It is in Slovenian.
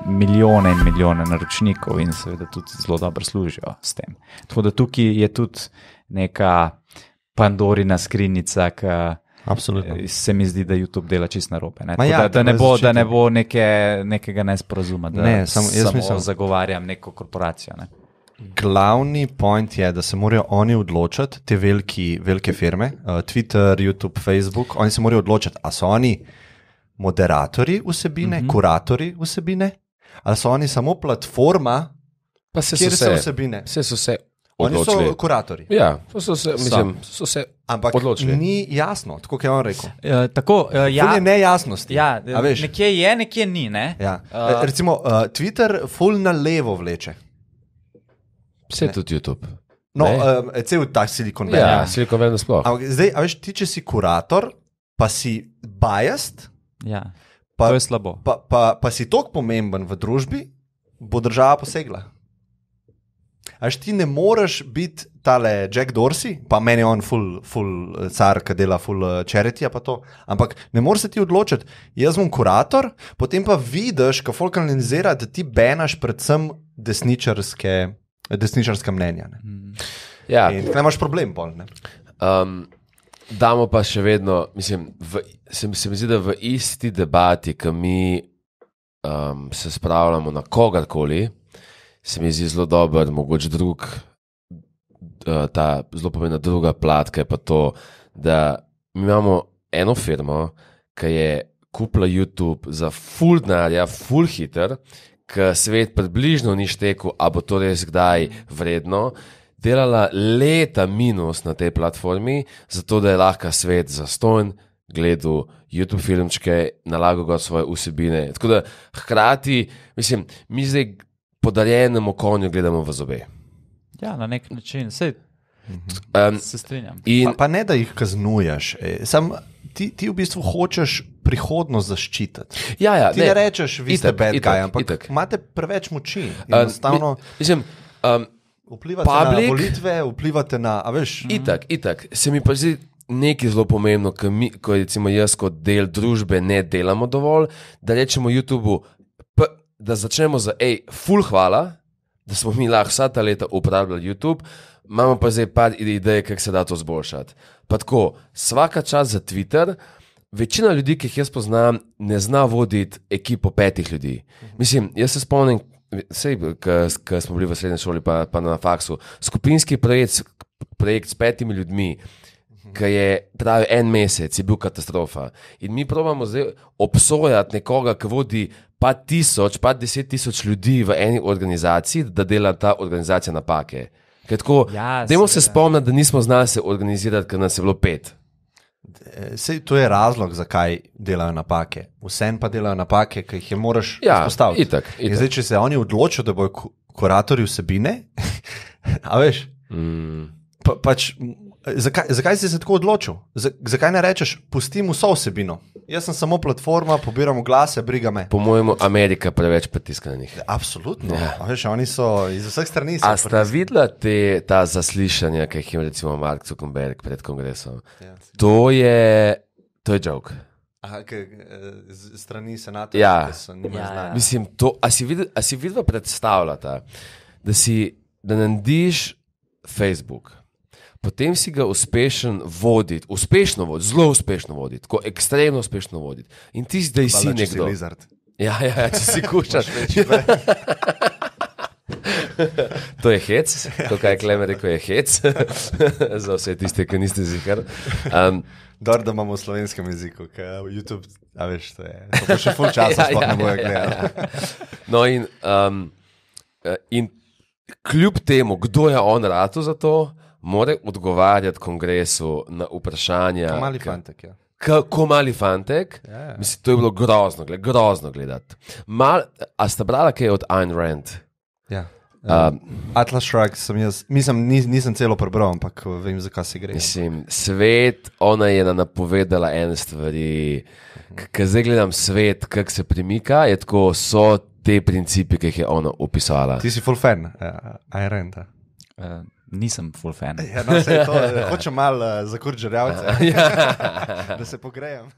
milijone in milijone naročnikov in seveda tudi zelo dobro služijo s tem. Tako da tukaj je tudi neka Pandorina skrinjica, ki se mi zdi, da YouTube dela čist narobe. Da ne bo nekega nesporazuma, da samo zagovarjam neko korporacijo. Ne. Glavni point je, da se morajo oni odločiti, te velike firme, Twitter, YouTube, Facebook, oni se morajo odločiti, a so oni moderatorji vsebine, kuratorji vsebine, ali so oni samo platforma, kjer so vsebine. Vse so se oni odločili. So kuratorji. Ja, so se ampak odločili. Ni jasno, tako kot je on rekel. Ja, je nejasnosti. Ja, nekje je, nekje ni. Ne? Ja. Recimo, Twitter ful na levo vleče. Vse tudi YouTube. No, cel ta Silicon Valley. Ja, Silicon Valley sploh. Zdaj, a veš, ti, če si kurator, pa si biased, to je slabo. Pa si toliko pomemben v družbi, bo država posegla. A veš, ti ne moreš biti tale Jack Dorsey, pa meni je on full car, ki dela full charity, pa to, ampak ne moreš se ti odločiti, jaz bom kurator, potem pa vidiš, ko folk analizira, da ti benaš predvsem desničarska mnenja. Ja. In tukaj imaš problem, pol, ne? Damo pa še vedno, mislim, se mi zdi, da v isti debati, ki mi se spravljamo na kogarkoli, se mi zdi zelo dober, mogoče ta zelo pomembna druga platka je pa to, da mi imamo eno firmo, ki je kupila YouTube za full denarja, full hiter, ki svet približno ni štekel, a bo to res kdaj vredno, delala leta minus na tej platformi, zato da je lahko svet zastonj gledal YouTube filmčke, nalagal ga svoje vsebine. Tako da hkrati, mislim, mi zdaj podarjenemu konju gledamo v zobe. Ja, na nek način, se strinjam. Pa ne, da jih kaznuješ, ti v bistvu hočeš prihodnost zaščititi. Ja, ti ne rečeš, vi ste bad guy, ampak imate preveč moči. Enostavno vplivate na volitve, vplivate na, a veš? Itak. Se mi pa zdi nekaj zelo pomembno, ko recimo jaz kot del družbe ne delamo dovolj, da rečemo YouTubeu, da začnemo z ful hvala, da smo mi lahko vsa ta leta uporabljali YouTube, imamo pa zdaj par idej, kako se da to zboljšati. Pa tako, svaka čas za Twitter, večina ljudi, ki jih jaz poznam, ne zna voditi ekipo 5 ljudi. Mislim, jaz se spomnim, ko smo bili v srednji šoli pa na faksu, skupinski projekt s 5 ljudmi, ki je trajal 1 mesec, je bil katastrofa. In mi probamo zdaj obsojati nekoga, ki vodi pa 1000, pa 10.000 ljudi v eni organizaciji, da dela ta organizacija napake. Dajmo se spomniti, da nismo znali se organizirati, ker nas je bilo 5. Sej, to je razlog, zakaj delajo napake. Vsem pa delajo napake, ki jih je moraš izpostaviti. Itak. In zdaj, če se oni odločijo, da bojo kuratorji vsebine, a veš, pač, zakaj si se tako odločil? Zakaj ne rečeš, pustim vso vsebino? Jaz sem samo platforma, pobiram glase, briga me. Po mojemu Amerika preveč pritiska na njih. Absolutno. Ja. Veš, oni so iz vseh strani. A sta videla ta zaslišanja, ki jih ima recimo Mark Zuckerberg pred kongresom? Ja. To je joke. Aha, strani senata, ja. So nima znanja. Mislim, a si vidva predstavljata, da narediš Facebook, potem si ga uspešno voditi, zelo uspešno voditi, tako ekstremno uspešno voditi. In ti zdaj si nekdo. Če si lizard. Ja, če si kušaš. To je hec, to kaj Klemen rekel je hec, za vse tiste, ki niste zihar. Dobro, da imamo v slovenskem jeziku, ker YouTube, a veš, to pa še ful časa sploh ne bojo gledali. No in kljub temu, kdo je on ratu za to, mora odgovarjati kongresu na vprašanja. Ko mali fantek, ja. Ko mali fantek, mislim, to je bilo grozno gledati. A sta brala kaj od Ayn Rand? Ja. Atlas Shrugged nisem celo prebral, ampak vem, zakaj se gre. Mislim, svet, ona je napovedala ene stvari, ko zdaj gledam svet, kako se premika, je tako, so te principi, ki jih je ona opisala. Ti si full fan Ayn Randa? Nisem full fan. Ja, no, hočem malo zakuriti žerjavce, da se pogrejem.